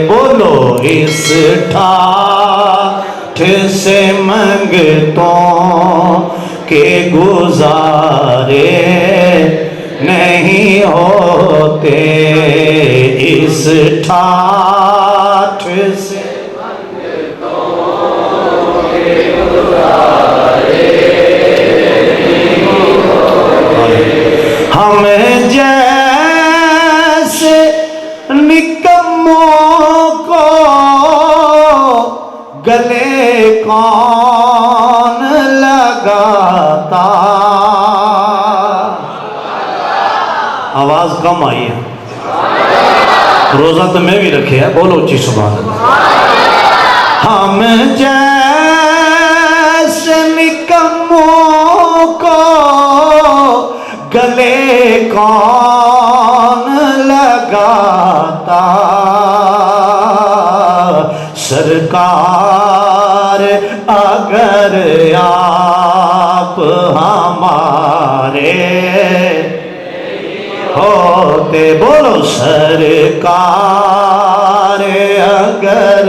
بولو اس ٹھاٹھ سے منگتوں کے گزارے نہیں ہوتے، اس ٹھاٹھ سے ہم جیسے نکموں کو گلے کون لگاتا؟ آواز کم آئی ہے، روزہ تو میں بھی رکھے ہے، بولو اچھی سبحان اللہ۔ ہم جیسے نکموں کو گلے کون لگاتا؟ سرکار اگر آپ ہمارے ہوتے، بولو سرکار اگر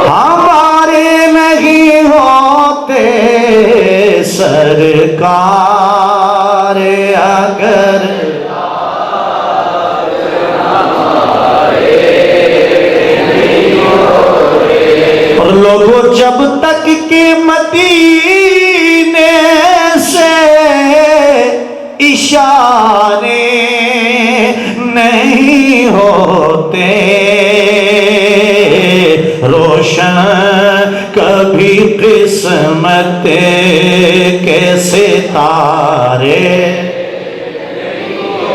ہمارے نہیں ہوتے، سرکار اگر اور لوگوں جب تک کہ مدینے سے اشارے نہیں ہوتے، روشن کبھی قسمت کے ستارے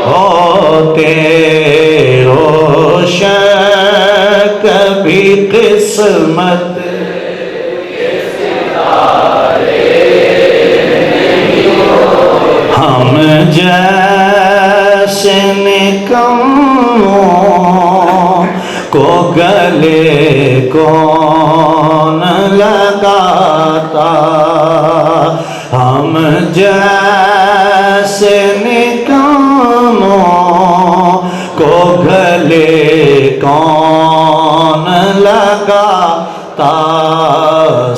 ہوتے، روشن کبھی قسمت کے ستارے نہیں ہوتے، ہم جیسے نکموں کو گلے کون لگاتا؟ ہم جیسے نکموں کو گلے کون لگاتا؟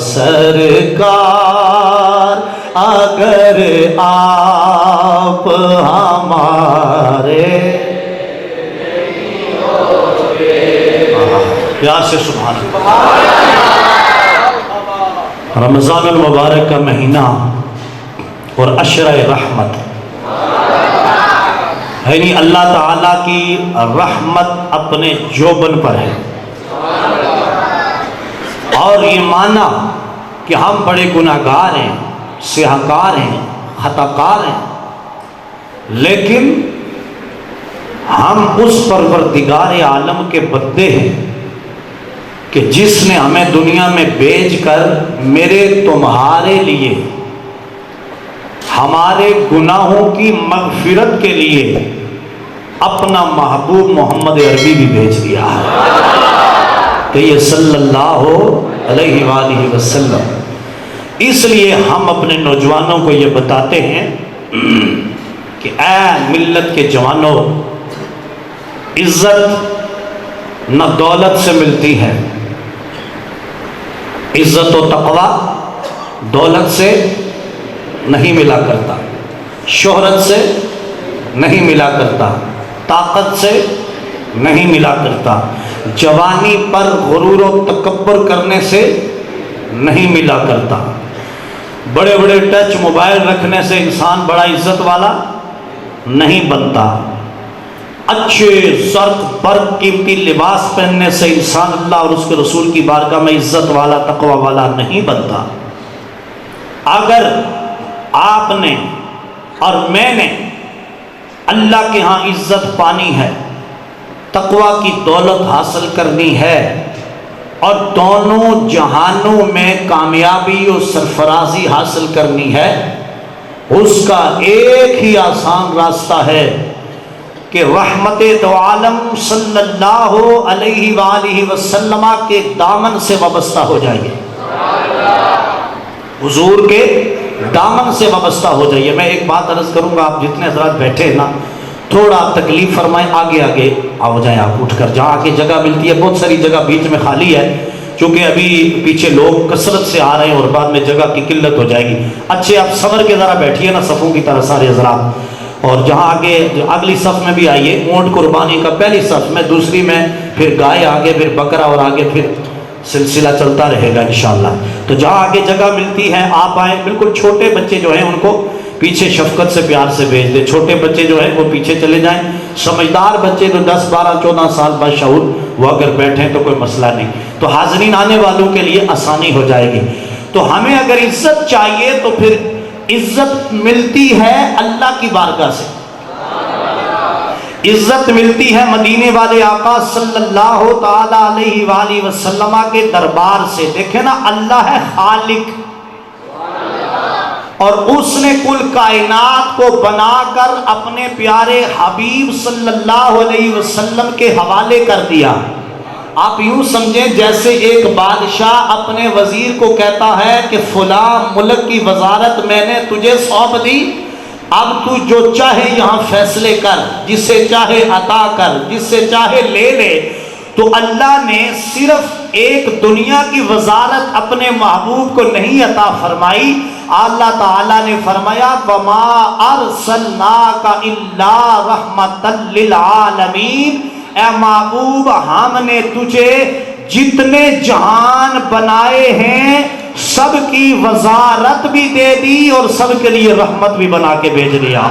سرکار اگر آپ ہمارے پیار سے سبحان اللہ۔ رمضان المبارک کا مہینہ اور عشرہ رحمت، یعنی اللہ تعالیٰ کی رحمت اپنے جوبن پر ہے، اور یہ مانا کہ ہم بڑے گناہگار ہیں، سیاہکار ہیں، خطاکار ہیں، لیکن ہم اس پروردگار عالم کے بندے ہیں کہ جس نے ہمیں دنیا میں بھیج کر میرے تمہارے لیے ہمارے گناہوں کی مغفرت کے لیے اپنا محبوب محمد عربی بھی بھیج دیا ہے کہ یہ صلی اللہ علیہ وآلہ وسلم۔ اس لیے ہم اپنے نوجوانوں کو یہ بتاتے ہیں کہ اے ملت کے جوانوں، عزت نہ دولت سے ملتی ہے، عزت و تقوی دولت سے نہیں ملا کرتا، شہرت سے نہیں ملا کرتا، طاقت سے نہیں ملا کرتا، جوانی پر غرور و تکبر کرنے سے نہیں ملا کرتا، بڑے بڑے ٹچ موبائل رکھنے سے انسان بڑا عزت والا نہیں بنتا، اچھے زرق برق قیمتی لباس پہننے سے انسان اللہ اور اس کے رسول کی بارگاہ میں عزت والا تقوی والا نہیں بنتا۔ اگر آپ نے اور میں نے اللہ کے ہاں عزت پانی ہے، تقوی کی دولت حاصل کرنی ہے، اور دونوں جہانوں میں کامیابی اور سرفرازی حاصل کرنی ہے، اس کا ایک ہی آسان راستہ ہے کہ رحمت دو عالم صلی اللہ علیہ وآلہ وسلم کے دامن سے وابستہ ہو جائیے، حضور کے دامن سے وابستہ ہو جائیے۔ میں ایک بات عرض کروں گا، آپ جتنے حضرات بیٹھے ہیں نا، تھوڑا تکلیف فرمائیں، آگے آگے آ جائیں آپ اٹھ کر، جہاں آگے جگہ ملتی ہے۔ بہت ساری جگہ بیچ میں خالی ہے، چونکہ ابھی پیچھے لوگ کثرت سے آ رہے ہیں اور بعد میں جگہ کی قلت ہو جائے گی۔ اچھے آپ سنور کے ذرا بیٹھیے نا صفوں کی طرح سارے حضرات، اور جہاں آگے اگلی صف میں بھی آئیے۔ اونٹ قربانی کا پہلی صف میں، دوسری میں پھر گائے، آگے پھر بکرا، اور آگے پھر سلسلہ چلتا رہے گا انشاءاللہ۔ تو جہاں آگے جگہ ملتی ہے آپ آئیں۔ بالکل چھوٹے بچے جو ہیں ان کو پیچھے شفقت سے پیار سے بھیج دیں، چھوٹے بچے جو ہیں وہ پیچھے چلے جائیں۔ سمجھدار بچے جو 10 12 14 سال بشعور وہ اگر بیٹھیں تو کوئی مسئلہ نہیں، تو حاضرین آنے والوں کے لیے آسانی ہو جائے گی۔ تو ہمیں اگر عزت چاہیے تو پھر عزت ملتی ہے اللہ کی بارگاہ سے، عزت ملتی ہے مدینے والے آقا صلی اللہ تعالی علیہ وآلہ وسلم کے دربار سے۔ دیکھیں نا، اللہ ہے خالق، اور اس نے کل کائنات کو بنا کر اپنے پیارے حبیب صلی اللہ علیہ وسلم کے حوالے کر دیا۔ آپ یوں سمجھیں جیسے ایک بادشاہ اپنے وزیر کو کہتا ہے کہ فلاں ملک کی وزارت میں نے تجھے سونپ دی، اب تو جو چاہے یہاں فیصلے کر، جسے چاہے عطا کر، جس سے چاہے لے لے۔ تو اللہ نے صرف ایک دنیا کی وزارت اپنے محبوب کو نہیں عطا فرمائی، اللہ تعالیٰ نے فرمایا وَمَا أَرْسَلْنَاكَ إِلَّا رَحْمَةً لِلْعَالَمِينَ، اے محبوب ہم نے تجھے جتنے جہان بنائے ہیں سب کی وزارت بھی دے دی اور سب کے لیے رحمت بھی بنا کے بھیج دیا۔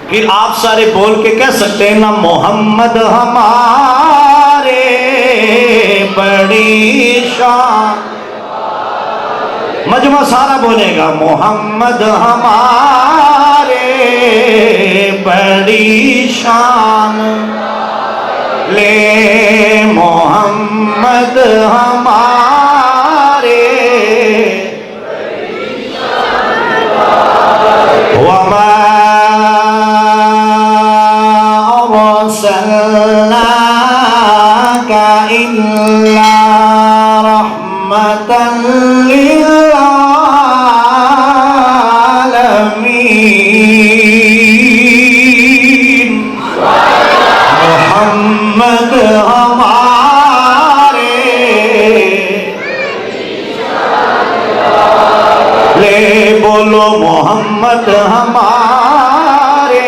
پھر آپ سارے بول کے کہہ سکتے ہیں نا، محمد ہمارے بڑی شان، مجمع سارا بولے گا محمد ہمارے بڑی شان، لے محمد ہمارے وما أرسلناك إلا رحمة للعالمين، محمد ہمارے لے بولو محمد ہمارے۔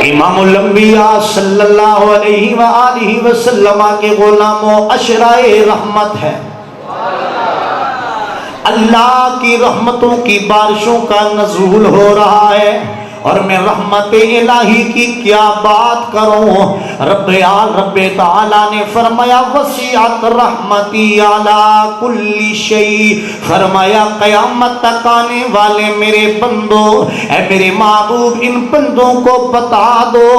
امام الانبیاء صلی اللہ علیہ وآلہ وسلم کے غلاموں، عشرائے رحمت ہے، اللہ کی رحمتوں کی بارشوں کا نزول ہو رہا ہے، اور میں رحمت الہی کی کیا بات کروں۔ رب تعالیٰ نے فرمایا وسعت رحمتی علی کل شیء، فرمایا قیامت تک آنے والے میرے بندوں، اے میرے محبوب ان بندوں کو بتا دو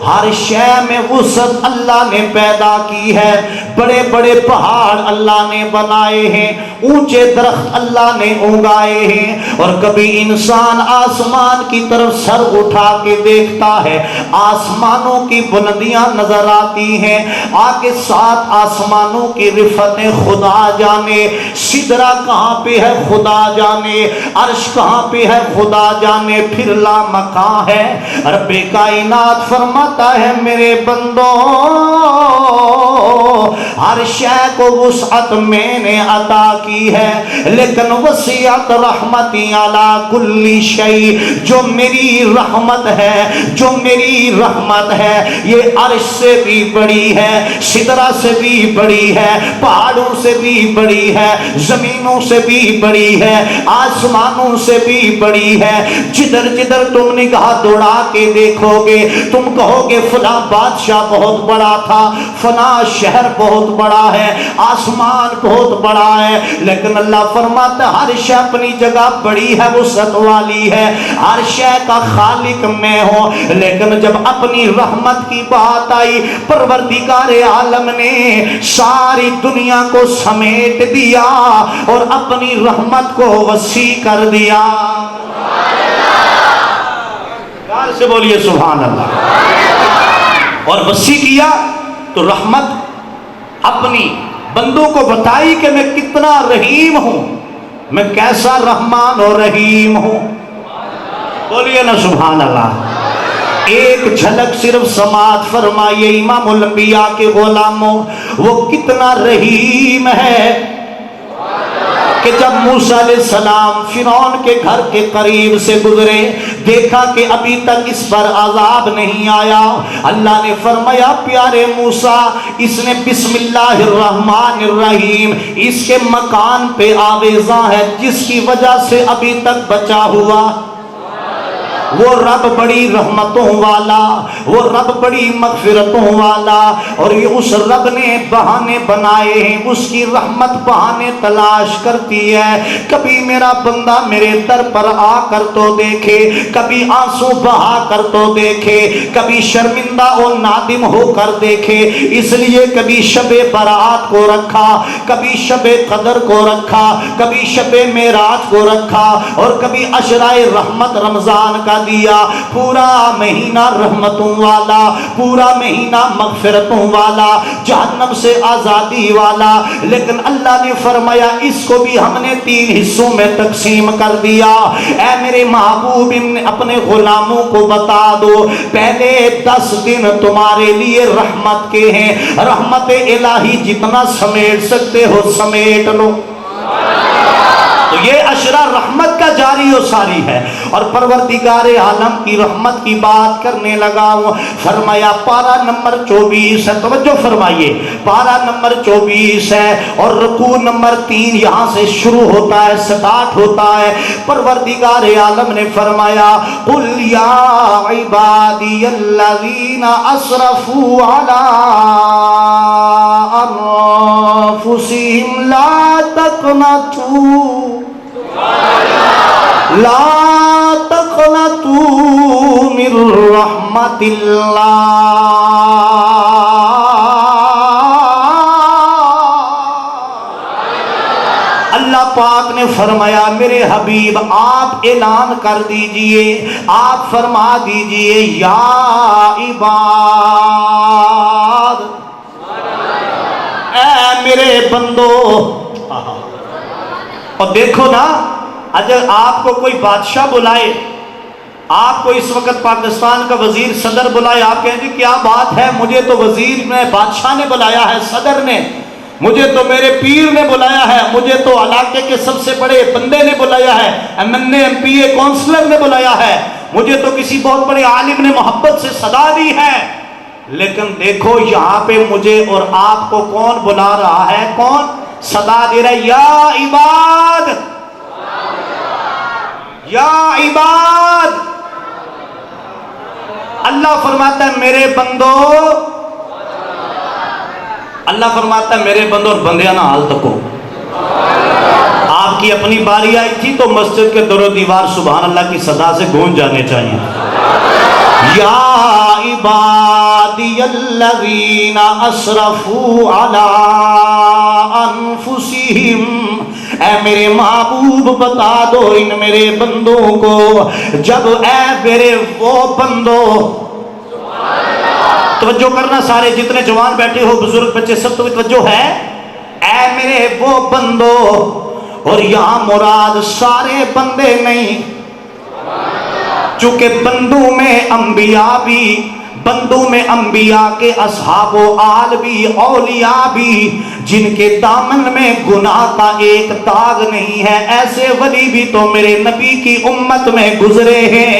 ہر شے میں وسعت اللہ نے پیدا کی ہے۔ بڑے بڑے پہاڑ اللہ نے بنائے ہیں، اونچے درخت اللہ نے اگائے ہیں، اور کبھی انسان آسمان کی طرف سر اٹھا کے دیکھتا ہے، آسمانوں کی بلندیاں نظر آتی ہیں، آگے 7 آسمانوں کی رفتیں خدا جانے، سدرہ کہاں پہ ہے خدا جانے، عرش کہاں پہ ہے خدا جانے، پھر لا مکان ہے۔ رب کائنات فرماتا ہے میرے بندوں ہر شے کو وسعت میں نے عطا کی ہے، لیکن وسعت رحمتی علی کل شیء، جو میری رحمت ہے، جو میری رحمت ہے یہ عرش سے بھی بڑی ہے، سدرہ سے بھی بڑی ہے، پہاڑوں سے بھی بڑی ہے، زمینوں سے بھی بڑی ہے، آسمانوں سے بھی بڑی ہے۔ جدھر جدھر تم نگاہ دوڑا کے دیکھو گے تم کہو گے فلاں بادشاہ بہت بڑا تھا، فلاں شہر بہت بڑا ہے، آسمان بہت بڑا ہے، لیکن اللہ فرماتا ہر شے اپنی جگہ بڑی ہے، وسعت والی ہے، ہر شے کا خالق میں ہوں۔ لیکن جب اپنی رحمت کی بات آئی، پروردگار عالم نے ساری دنیا کو سمیٹ دیا اور اپنی رحمت کو وسیع کر دیا۔ پیار سے بولیے سبحان اللہ۔ اور وسیع کیا تو رحمت اپنی بندوں کو بتائی کہ میں کتنا رحیم ہوں، میں کیسا رحمان اور رحیم ہوں. بولیے نا سبحان اللہ. ایک جھلک صرف سماعت فرمائیے امام الانبیاء کے غلاموں، وہ کتنا رحیم ہے کہ جب موسیٰ علیہ السلام فرعون کے گھر کے قریب سے گزرے، دیکھا کہ ابھی تک اس پر عذاب نہیں آیا. اللہ نے فرمایا پیارے موسیٰ، اس نے بسم اللہ الرحمن الرحیم اس کے مکان پہ آویزاں ہے، جس کی وجہ سے ابھی تک بچا ہوا. وہ رب بڑی رحمتوں والا، وہ رب بڑی مغفرتوں والا، اور یہ اس رب نے بہانے بنائے ہیں، اس کی رحمت بہانے تلاش کرتی ہے. کبھی میرا بندہ میرے در پر آ کر تو دیکھے، کبھی آنسو بہا کر تو دیکھے، کبھی شرمندہ اور نادم ہو کر دیکھے. اس لیے کبھی شب برات کو رکھا، کبھی شب قدر کو رکھا، کبھی شب معراج کو رکھا، اور کبھی عشرۂ رحمت رمضان کا دیا. پورا مہینہ رحمتوں والا، پورا مہینہ مغفرتوں والا، جہنم سے آزادی والا. لیکن اللہ نے فرمایا اس کو بھی ہم نے 3 حصوں میں تقسیم کر دیا. اے میرے محبوب اپنے غلاموں کو بتا دو، پہلے 10 دن تمہارے لیے رحمت کے ہیں، رحمت الہی جتنا سمیٹ سکتے ہو سمیٹ لو. تو یہ عشرہ رحمت کا جاری و ساری ہے. اور پروردگار عالم کی رحمت کی بات کرنے لگا ہوں. فرمایا پارہ نمبر 24 ہے، توجہ فرمائیے، پارہ نمبر 24 ہے اور رکوع نمبر 3 یہاں سے شروع ہوتا ہے، سٹارٹ ہوتا ہے. پروردگار عالم نے فرمایا قل یا عبادی الذین اسرفوا علی انفسہم لا تقنطوا لا تقنطوا من رحمت اللہ. اللہ پاک نے فرمایا میرے حبیب آپ اعلان کر دیجئے، آپ فرما دیجئے یا عباد، اے میرے بندو. اور دیکھو نا، اگر آپ کو کوئی بادشاہ بلائے، آپ کو اس وقت پاکستان کا وزیر صدر بلائے، آپ کہیں گے کیا بات ہے، مجھے تو وزیر نے بادشاہ نے بلایا ہے، صدر نے، مجھے تو میرے پیر نے بلایا ہے، مجھے تو علاقے کے سب سے بڑے بندے نے بلایا ہے، MNA MPA کونسلر نے بلایا ہے، مجھے تو کسی بہت بڑے عالم نے محبت سے صدا دی ہے. لیکن دیکھو یہاں پہ مجھے اور آپ کو کون بلا رہا ہے، کون صدا دے رہا ہے؟ یا عباد، یا عباد. اللہ فرماتا ہے میرے بندو، اللہ فرماتا ہے میرے بندو، اور بندیاں نہ حال تکو. آپ کی اپنی باری آئی تھی تو مسجد کے در و دیوار سبحان اللہ کی صدا سے گونج جانے چاہیے. یا عبادی الذین اسرفوا علی انفسہم، اے میرے محبوب بتا دو ان میرے بندوں کو، جب اے میرے وہ بندو، توجہ کرنا سارے جتنے جوان بیٹھے ہو، بزرگ بچے سب توجہ ہے، اے میرے وہ بندو، اور یہاں مراد سارے بندے نہیں، چونکہ بندوں میں انبیاء بھی، بندوں میں انبیاء کے اصحاب و آل بھی، اولیاء بھی، جن کے دامن میں گناہ کا ایک داغ نہیں ہے، ایسے ولی بھی تو میرے نبی کی امت میں گزرے ہیں،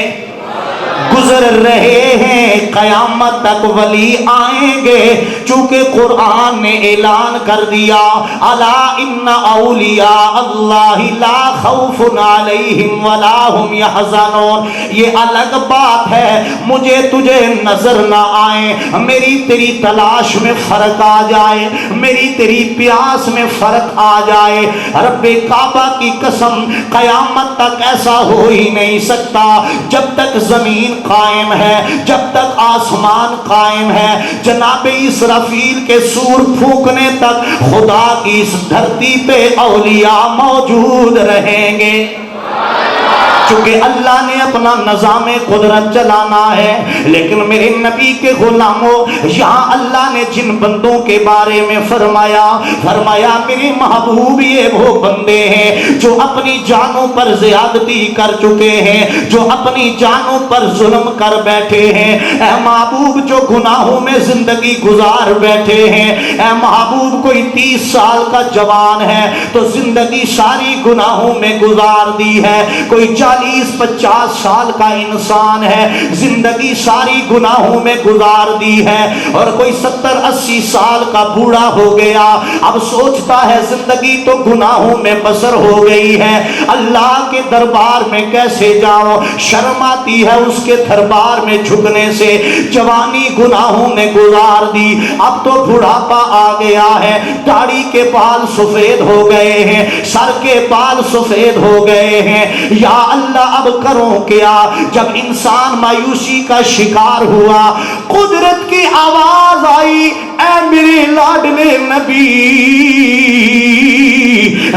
گزر رہے ہیں، قیامت تک ولی آئیں گے. چونکہ قرآن نے اعلان کر دیا الا ان اولیاء اللہ لا خوف علیہم ولا هم يحزنون. یہ الگ بات ہے مجھے تجھے نظر نہ آئے، میری تیری تلاش میں فرق آ جائے، میری تیری پیاس میں فرق آ جائے. رب کعبہ کی قسم قیامت تک ایسا ہو ہی نہیں سکتا جب تک زمین قائم ہے، جب تک آسمان قائم ہے. جناب اسرافیل کے سور پھونکنے تک خدا کی اس دھرتی پہ اولیاء موجود رہیں گے. چونکہ اللہ نے اپنا نظام قدرت چلانا ہے، لیکن میرے نبی کے غلاموں، یہاں اللہ نے جن بندوں کے بارے میں فرمایا میرے محبوب یہ وہ بندے ہیں جو اپنی جانوں پر زیادتی کر چکے ہیں، جو اپنی جانوں پر ظلم کر بیٹھے ہیں، اے محبوب جو گناہوں میں زندگی گزار بیٹھے ہیں، اے محبوب کوئی 30 سال کا جوان ہے تو زندگی ساری گناہوں میں گزار دی ہے، کوئی 40-50 سال کا انسان ہے زندگی ساری گناہوں میں گزار دی ہے، اور کوئی 70-80 سال کا بوڑھا ہو گیا، اب سوچتا ہے زندگی تو گناہوں میں بسر ہو گئی ہے، اللہ کے دربار میں کیسے جاؤ، شرم آتی ہے اس کے دربار میں جھکنے سے، جوانی گناہوں میں گزار دی، اب تو بڑھاپا آ گیا ہے، داڑھی کے بال سفید ہو گئے ہیں، سر کے بال سفید ہو گئے ہیں، یا اللہ اب کروں کیا؟ جب انسان مایوسی کا شکار ہوا، قدرت کی آواز آئی، اے میرے لاڈلے نبی،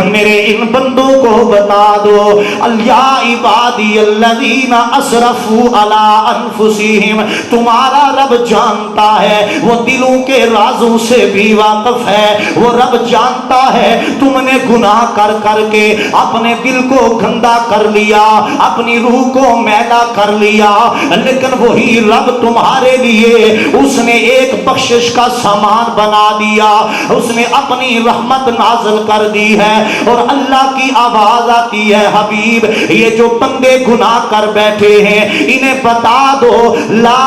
میرے ان بندوں کو بتا دو، یا عبادی الذین اسرفوا علی انفسہم، تمہارا رب جانتا ہے، وہ دلوں کے رازوں سے بھی واقف ہے، وہ رب جانتا ہے تم نے گناہ کر کر کے اپنے دل کو گندا کر لیا، اپنی روح کو میلا کر لیا، لیکن وہی رب تمہارے لیے اس نے ایک بخشش کا سامان بنا دیا، اس نے اپنی رحمت نازل کر دی ہے، اور اللہ کی آواز آتی ہے، حبیب یہ جو بندے گناہ کر بیٹھے ہیں انہیں بتا دو، لا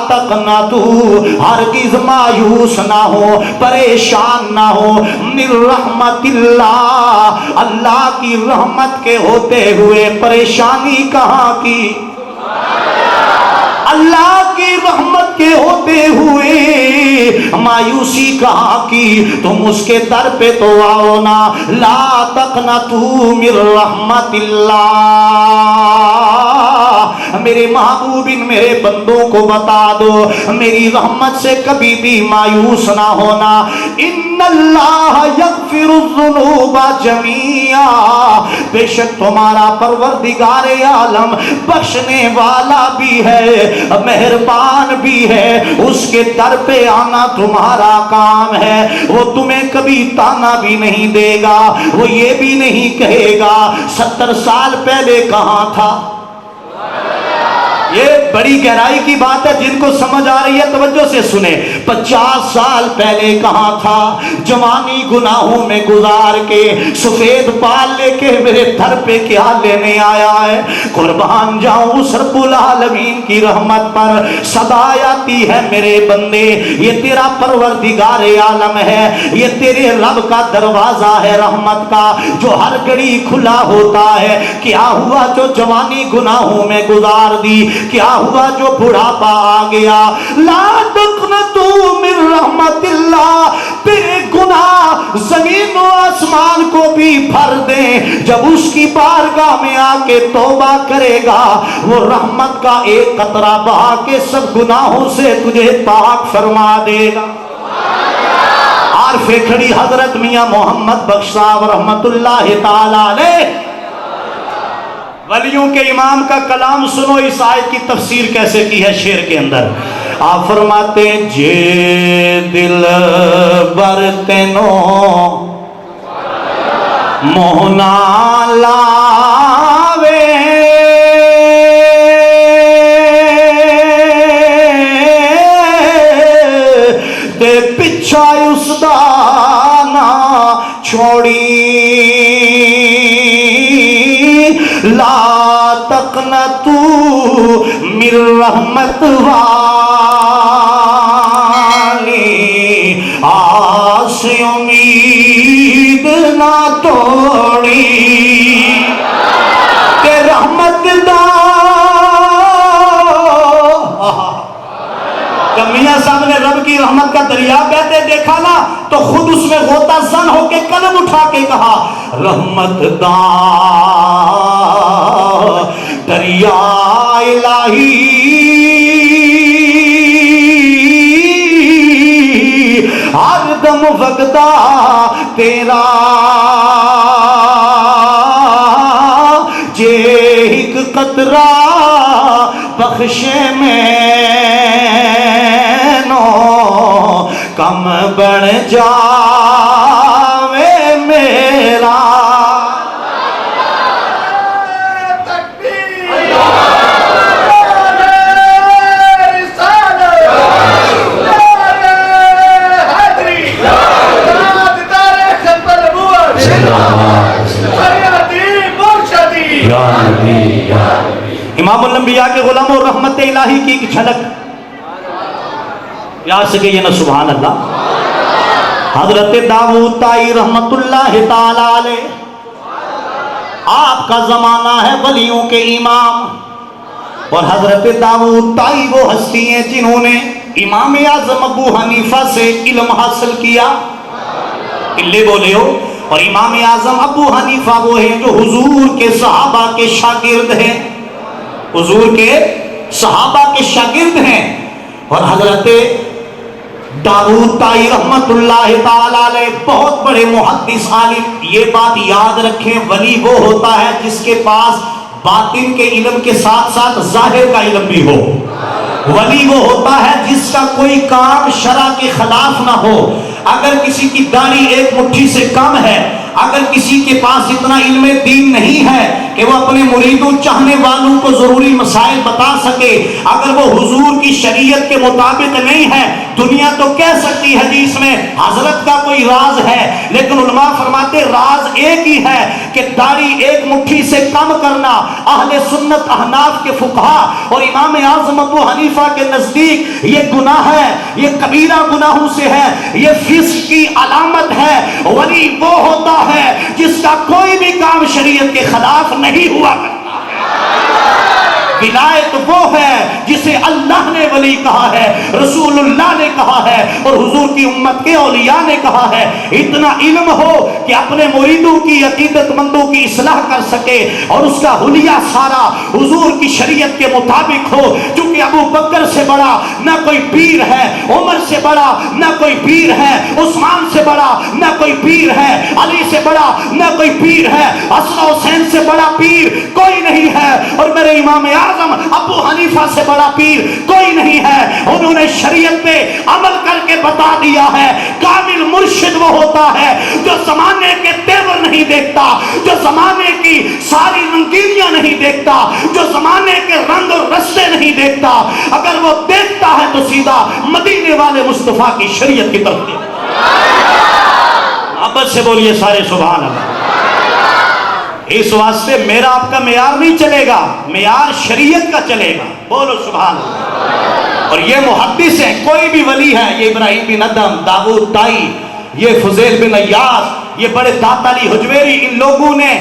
تقنطو، ہرگز مایوس نہ ہو، پریشان نہ ہو، من رحمت اللہ، اللہ کی رحمت کے ہوتے ہوئے پریشانی کہاں کی؟ اللہ کی رحمت کے ہوتے ہوئے مایوسی کہاں کی؟ تم اس کے در پہ تو آؤ نا، لا تقنطوا من رحمت اللہ، میرے محبوب ان میرے بندوں کو بتا دو میری رحمت سے کبھی بھی مایوس نہ ہونا، ان اللہ یغفر الذنوب جميعا، بے شک تمہارا پروردگار عالم بخشنے والا بھی ہے، مہربان بھی ہے، اس کے در پہ آنا تمہارا کام ہے، وہ تمہیں کبھی تانا بھی نہیں دے گا، وہ یہ بھی نہیں کہے گا 70 سال پہلے کہاں تھا۔ یہ بڑی گہرائی کی بات ہے، جن کو سمجھ آ رہی ہے توجہ سے سنیں، 50 سال پہلے کہاں تھا؟ جوانی گناہوں میں گزار کے سفید بال لے کے میرے در پہ کیا لینے آیا ہے؟ قربان جاؤں اس رب العالمین کی رحمت پر، صدا آتی ہے میرے بندے یہ تیرا پروردگار عالم ہے، یہ تیرے رب کا دروازہ ہے رحمت کا جو ہر گھڑی کھلا ہوتا ہے۔ کیا ہوا جو جوانی گناہوں میں گزار دی؟ کیا ہوا جو بڑھاپا آ گیا؟ لا تقنطوا من رحمت اللہ، تیرے گناہ زمین و آسمان کو بھی بھر دیں، جب اس کی بارگاہ میں آ کے توبہ کرے گا وہ رحمت کا ایک قطرہ بہا کے سب گناہوں سے تجھے پاک فرما دے گا۔ عارف کھڑی حضرت میاں محمد بخش صاحب رحمت اللہ تعالی علیہ، ولیوں کے امام کا کلام سنو، اس آیت کی تفسیر کیسے کی ہے شعر کے اندر۔ آپ فرماتے جے دل بر تینو موہنا لاوے، تے پچھا اس دا نہ چھوڑی، لا تقنطوا من رحمت والی، آس امید نہ توڑی، کہ رحمت دا جب میاں صاحب نے رب کی رحمت کا دریا بہتے دیکھا نا تو خود اس میں غوطہ زن ہو کے قلم اٹھا کے کہا رحمت دا دریا الہی ہر دم وگدا تیرا قطرہ بخشے میں نو کم بڑھ جاوے میرا امام الانبیاء کے غلام اور رحمت الہی کی ایک جھلک یا سکے یہ نا سبحان اللہ. حضرت داؤد طائی رحمت اللہ تعالی علیہ آپ کا زمانہ ہے ولیوں کے امام. اور حضرت داؤد طائی وہ ہستی ہیں جنہوں نے امام اعظم ابو حنیفہ سے علم حاصل کیا. اللہ بولے ہو. اور امام اعظم ابو حنیفہ وہ ہیں جو حضور کے صحابہ کے شاگرد ہیں. حضور کے صحابہ کے شاگرد ہیں. اور حضرت داؤد طائی رحمت اللہ تعالی علیہ بہت بڑے محدث عالم. یہ بات یاد رکھیں ولی وہ ہوتا ہے جس کے پاس باطن کے علم کے ساتھ ساتھ ظاہر کا علم بھی ہو. ولی وہ ہوتا ہے جس کا کوئی کام شرع کے خلاف نہ ہو. اگر کسی کی داڑھی ایک مٹھی سے کم ہے, اگر کسی کے پاس اتنا علم دین نہیں ہے کہ وہ اپنے مریدوں چاہنے والوں کو ضروری مسائل بتا سکے, اگر وہ حضور کی شریعت کے مطابق نہیں ہے, دنیا تو کہہ سکتی ہے جی اس میں حضرت کا کوئی راز ہے, لیکن علماء فرماتے راز ایک ہی ہے کہ داڑھی ایک مٹھی سے کم کرنا اہل سنت احناف کے فقہا اور امام اعظم ابو حنیفہ کے نزدیک یہ گناہ ہے, یہ کبیرہ گناہوں سے ہے, یہ فسق کی علامت ہے. ولی وہ ہوتا ہے جس کا کوئی بھی کام شریعت کے خلاف نہیں ہوا کرتا. ولایت وہ ہے جسے اللہ نے ولی کہا ہے, رسول اللہ نے کہا ہے اور حضور کی امت کے اولیاء نے کہا ہے. اتنا علم ہو کہ اپنے مریدوں کی عقیدت مندوں کی اصلاح کر سکے اور اس کا حلیہ سارا حضور کی شریعت کے مطابق ہو. چونکہ ابو بکر سے بڑا نہ کوئی پیر ہے, عمر سے بڑا نہ کوئی پیر ہے, عثمان سے بڑا نہ کوئی پیر ہے, علی سے بڑا نہ کوئی پیر ہے, حسن حسین سے بڑا پیر کوئی نہیں ہے, اور میرے امام اعظم ابو حنیفہ سے بڑا پیر کوئی نہیں ہے. انہوں نے شریعت پہ عمل کر کے بتا دیا ہے کامل مرشد وہ ہوتا ہے جو زمانے کے تیور نہیں دیکھتا, جو زمانے کی ساری رنگینیاں نہیں دیکھتا, جو زمانے کے رنگ اور رستے نہیں دیکھتا. اگر وہ دیکھتا ہے تو سیدھا مدینے والے مصطفیٰ کی شریعت کی طرف دیکھتا. اب سے بولیے سارے سبحان اللہ. اس واسطے میرا آپ کا معیار نہیں چلے گا, معیار شریعت کا چلے گا. بولو سبحان اللہ. اور یہ محدث ہے, کوئی بھی ولی ہے, یہ ابراہیم بن ادم, داؤد طائی, یہ فضیل بن عیاض, یہ بڑے داتا علی حجویری, ان لوگوں نے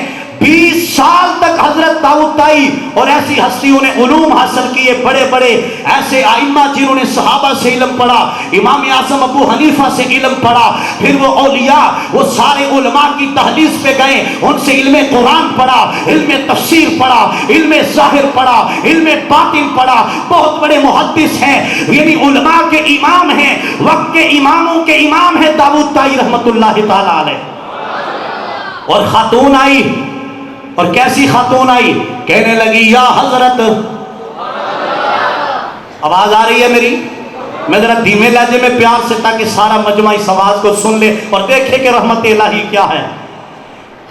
20 سال تک حضرت داؤد طائی اور ایسی ہستیوں نے علوم حاصل کیے. بڑے بڑے ایسے ائمہ جنہوں نے صحابہ سے علم پڑھا, امام اعظم ابو حنیفہ سے علم پڑھا, پھر وہ اولیاء وہ سارے علماء کی تحلیل پہ گئے, ان سے علم قرآن پڑھا, علم تفسیر پڑھا, علم ظاہر پڑھا, علم باطن پڑھا. بہت بڑے محدث ہیں, یعنی علماء کے امام ہیں, وقت کے اماموں کے امام ہیں داؤد طائی رحمت اللہ تعالی علیہ. اور خاتون آئی, اور کیسی خاتون آئی, کہنے لگی یا حضرت. آواز آ رہی ہے میری؟ میں ذرا دھیمے لہجے میں پیار سے تاکہ سارا مجمع اس آواز کو سن لے اور دیکھے کہ رحمت الہی کیا ہے.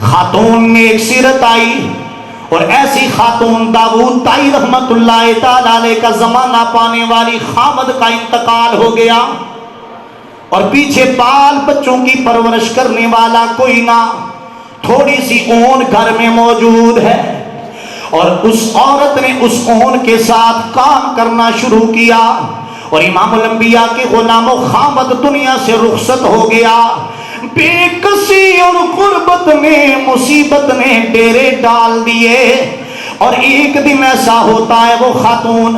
خاتون میں ایک سیرت آئی, اور ایسی خاتون داؤد طائی رحمت اللہ تعالی علیہ کا زمانہ پانے والی خامد کا انتقال ہو گیا, اور پیچھے بال بچوں کی پرورش کرنے والا کوئی نہ, تھوڑی سی اون گھر میں موجود ہے, اور اس عورت نے اس اون کے ساتھ کام کرنا شروع کیا. اور امام الانبیاء کے غلام و خامد دنیا سے رخصت ہو گیا. بے کسی اور غربت نے مصیبت نے ڈیرے ڈال دیے, اور ایک دن ایسا ہوتا ہے وہ خاتون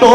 2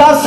10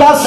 10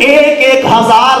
1,000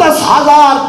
10,000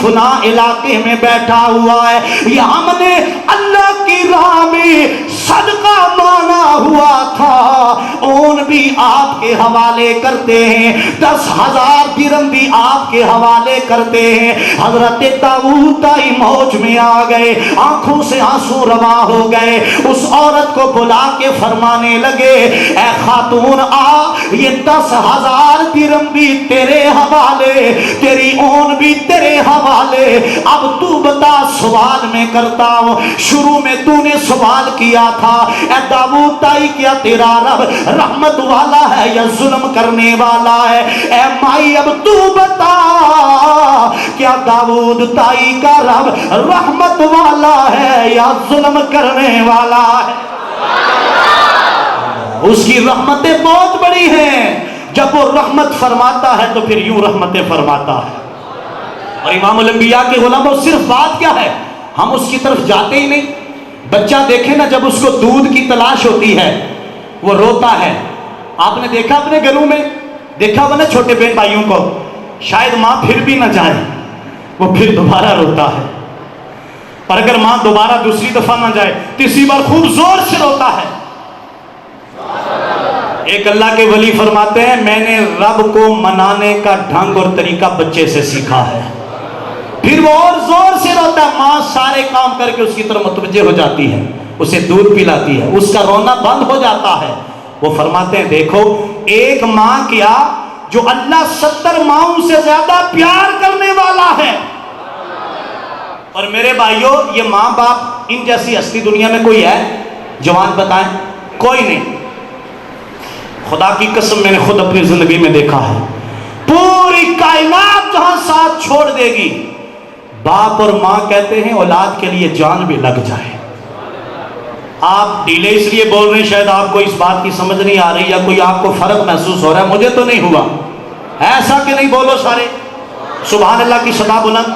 فلاں علاقے میں بیٹھا ہوا ہے، یہ ہم نے اللہ کی راہ میں صدقہ مانا ہوا تھا، اون بھی آپ کے حوالے کرتے ہیں، 10,000 درہم بھی آپ کے حوالے کرتے ہیں۔ حضرت داؤد طائی موج میں آ گئے، آنکھوں سے آنسو روا ہو گئے، اس عورت کو بلا کے فرمانے لگے، اے خاتون آ، یہ 10,000 درہم بھی تیرے حوالے، تیری اون بھی تیرے حوالے، اب تو بتا سوال میں کرتا ہوں، شروع میں تو نے سوال کیا تھا اے داؤد طائی کیا تیرا رب رحمت والا ہے یا ظلم کرنے والا ہے؟ اے مائی اب تو بتا کیا داؤد طائی کا رب رحمت والا ہے یا ظلم کرنے والا ہے؟ اس کی رحمتیں بہت بڑی ہیں، جب وہ رحمت فرماتا ہے تو پھر یوں رحمتیں فرماتا ہے۔ اور امام الانبیاء کے غلاموں صرف بات کیا ہے، ہم اس کی طرف جاتے ہی نہیں۔ بچہ دیکھے نا جب اس کو دودھ کی تلاش ہوتی ہے وہ روتا ہے، آپ نے دیکھا اپنے گھروں میں، دیکھا وہ نا چھوٹے بہن بھائیوں کو، شاید ماں پھر بھی نہ جائے وہ پھر دوبارہ روتا ہے، پر اگر ماں دوبارہ دوسری دفعہ نہ جائے تیسری بار خوب زور سے روتا ہے۔ ایک اللہ کے ولی فرماتے ہیں میں نے رب کو منانے کا ڈھنگ اور طریقہ بچے سے سیکھا ہے، پھر وہ اور زور سے روتا ہے، ماں سارے کام کر کے اس کی طرف متوجہ ہو جاتی ہے، اسے دودھ پلاتی ہے، اس کا رونا بند ہو جاتا ہے۔ وہ فرماتے ہیں دیکھو ایک ماں کیا جو اللہ 70 ماؤں سے زیادہ پیار کرنے والا ہے۔ اور میرے بھائیوں یہ ماں باپ ان جیسی ہستی دنیا میں کوئی ہے؟ جوان بتائیں، کوئی نہیں۔ خدا کی قسم میں نے خود اپنی زندگی میں دیکھا ہے، پوری کائنات جہاں ساتھ چھوڑ دے گی، باپ اور ماں کہتے ہیں اولاد کے لیے جان بھی لگ جائے۔ آپ ڈھیلے اس لیے بول رہے ہیں، شاید آپ کو اس بات کی سمجھ نہیں آ رہی یا کوئی آپ کو فرق محسوس ہو رہا ہے، مجھے تو نہیں ہوا ایسا کہ نہیں، بولو سارے سبحان اللہ کی صدا بلند۔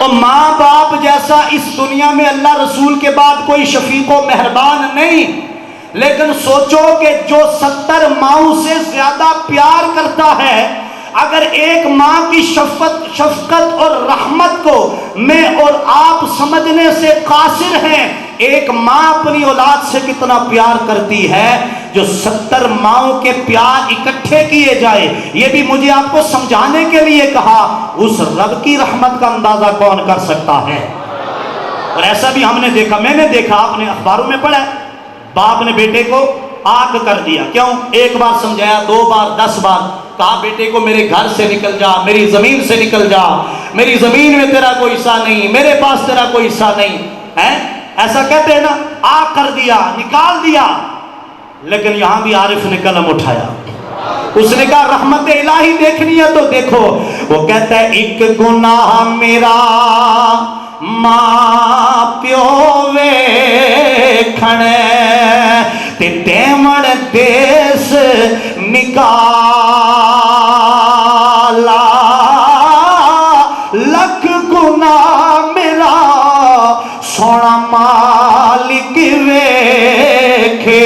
اور ماں باپ جیسا اس دنیا میں اللہ رسول کے بعد کوئی شفیق و مہربان نہیں، لیکن سوچو کہ جو 70 ماؤں سے زیادہ پیار کرتا ہے، اگر ایک ماں کی شفقت اور رحمت کو میں اور آپ سمجھنے سے قاصر ہیں، ایک ماں اپنی اولاد سے کتنا پیار کرتی ہے، جو 70 ماؤں کے پیار اکٹھے کیے جائے، یہ بھی مجھے آپ کو سمجھانے کے لیے کہا، اس رب کی رحمت کا اندازہ کون کر سکتا ہے؟ اور ایسا بھی ہم نے دیکھا، میں نے دیکھا، آپ نے اخباروں میں پڑھا ہے، باپ نے بیٹے کو آگ کر دیا، کیوں؟ ایک بار سمجھایا، 2 بار، 10 بار، کہا بیٹے کو میرے گھر سے نکل جا، میری زمین سے نکل جا، میری زمین میں تیرا کوئی حصہ نہیں، میرے پاس تیرا کوئی حصہ نہیں ہے، ایسا کہتے ہیں نا، آگ کر دیا، نکال دیا۔ لیکن یہاں بھی عارف نے قلم اٹھایا، اس نے کہا رحمت الہی دیکھنی ہے تو دیکھو۔ وہ کہتا ہے ایک گناہ میرا ماں پیو ویکھنے تے تیمڑ دیس نکالا، لکھ گناہ میرا سونا مالک ویکھے،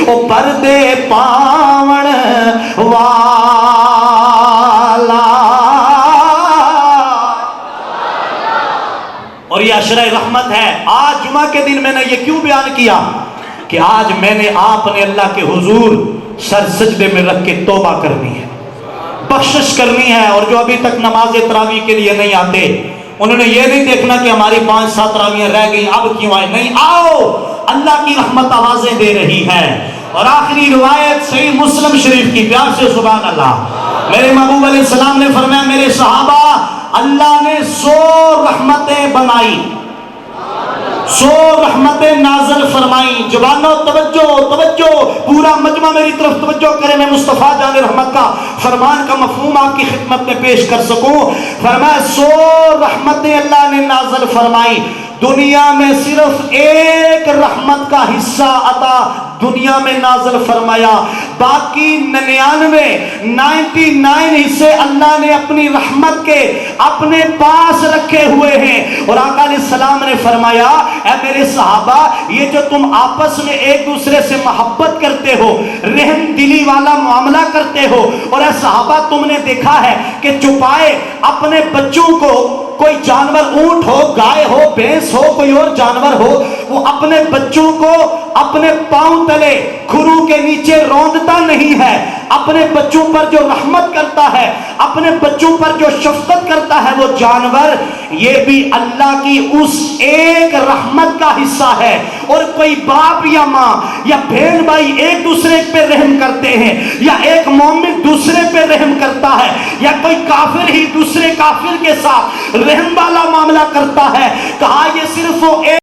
او پردے پاون والا۔ اور یہ عشرہ رحمت ہے۔ آج جمعہ کے دن میں نے یہ کیوں بیان کیا کہ آج میں نے آپ نے اللہ کے حضور سر سجدے میں رکھ کے توبہ کرنی ہے، بخشش کرنی ہے۔ اور جو ابھی تک نماز تراویح کے لیے نہیں آتے، انہوں نے یہ نہیں دیکھنا کہ ہماری 5-7 تراویحیں رہ گئی اب کیوں آئے، نہیں، آؤ، اللہ کی رحمت آوازیں دے رہی ہے۔ اور آخری روایت صحیح مسلم شریف کی، پیار سے سبحان اللہ، میرے محبوب علیہ السلام نے فرمایا میرے صحابہ، اللہ نے 100 رحمتیں بنائی، 100 رحمتیں نازل فرمائی۔ جوانوں توجہ توجہ، پورا مجمع میری طرف توجہ کرے، میں مصطفیٰ جان رحمت کا فرمان کا مفہوم آپ کی خدمت میں پیش کر سکوں۔ فرمایا 100 رحمتیں اللہ نے نازل فرمائی، دنیا میں صرف ایک رحمت کا حصہ عطا دنیا میں نازل فرمایا، باقی 99 حصے اللہ نے اپنی رحمت کے اپنے پاس رکھے ہوئے ہیں۔ اور آقا علیہ السلام نے فرمایا اے میرے صحابہ، یہ جو تم آپس میں ایک دوسرے سے محبت کرتے ہو، رحم دلی والا معاملہ کرتے ہو، اور اے صحابہ تم نے دیکھا ہے کہ چھپائے اپنے بچوں کو، کوئی جانور اونٹ ہو، گائے ہو، بھینس ہو، کوئی اور جانور ہو، وہ اپنے بچوں کو اپنے پاؤں تلے کھرو کے نیچے روندتا نہیں ہے، اپنے بچوں پر جو رحمت کرتا ہے، اپنے بچوں پر جو شفقت کرتا ہے وہ جانور، یہ بھی اللہ کی اس ایک رحمت کا حصہ ہے۔ اور کوئی باپ یا ماں یا بہن بھائی ایک دوسرے پہ رحم کرتے ہیں، یا ایک مومن دوسرے پہ رحم کرتا ہے، یا کوئی کافر ہی دوسرے کافر کے ساتھ رحم والا معاملہ کرتا ہے، کہا یہ صرف وہ ایک